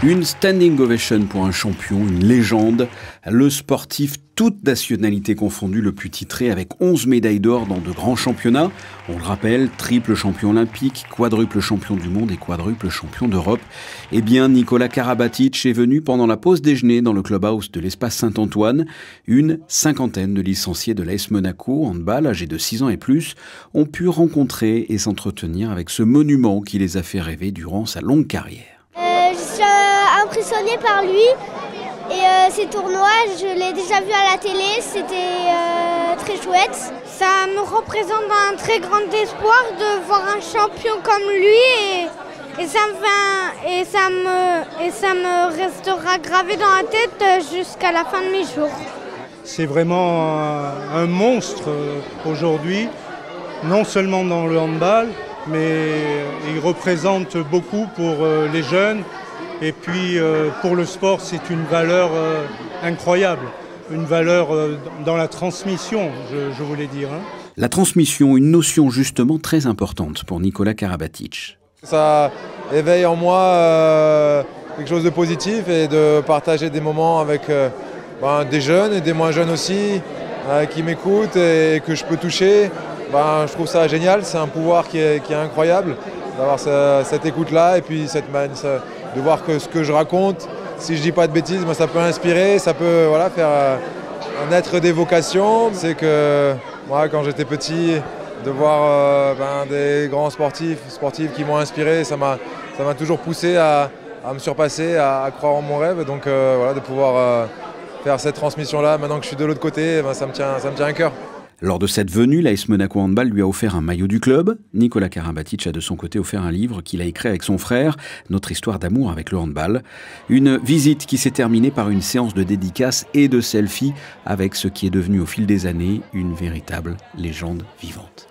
Une standing ovation pour un champion, une légende. Le sportif, toute nationalité confondue, le plus titré avec 11 médailles d'or dans de grands championnats. On le rappelle, triple champion olympique, quadruple champion du monde et quadruple champion d'Europe. Eh bien, Nikola Karabatic est venu pendant la pause déjeuner dans le clubhouse de l'espace Saint-Antoine. Une cinquantaine de licenciés de l'AS Monaco, handball, âgés de 6 ans et plus, ont pu rencontrer et s'entretenir avec ce monument qui les a fait rêver durant sa longue carrière. Je suis impressionnée par lui et ces tournois, je l'ai déjà vu à la télé, c'était très chouette. Ça me représente un très grand espoir de voir un champion comme lui et ça me restera gravé dans la tête jusqu'à la fin de mes jours. C'est vraiment un monstre aujourd'hui, non seulement dans le handball, mais il représente beaucoup pour les jeunes. Et puis pour le sport, c'est une valeur incroyable, une valeur dans la transmission, je voulais dire. La transmission, une notion justement très importante pour Nikola Karabatic. Ça éveille en moi quelque chose de positif et de partager des moments avec des jeunes et des moins jeunes aussi qui m'écoutent et que je peux toucher. Je trouve ça génial, c'est un pouvoir qui est incroyable d'avoir cette écoute-là et puis de voir que ce que je raconte, si je dis pas de bêtises, ça peut inspirer, ça peut faire naître des vocations. C'est que moi, quand j'étais petit, de voir des grands sportifs qui m'ont inspiré, ça m'a toujours poussé à me surpasser, à croire en mon rêve. Donc de pouvoir faire cette transmission-là, maintenant que je suis de l'autre côté, ça me tient à cœur. Lors de cette venue, l'AS Monaco Handball lui a offert un maillot du club. Nikola Karabatic a de son côté offert un livre qu'il a écrit avec son frère, Notre histoire d'amour avec le handball. Une visite qui s'est terminée par une séance de dédicaces et de selfies avec ce qui est devenu au fil des années une véritable légende vivante.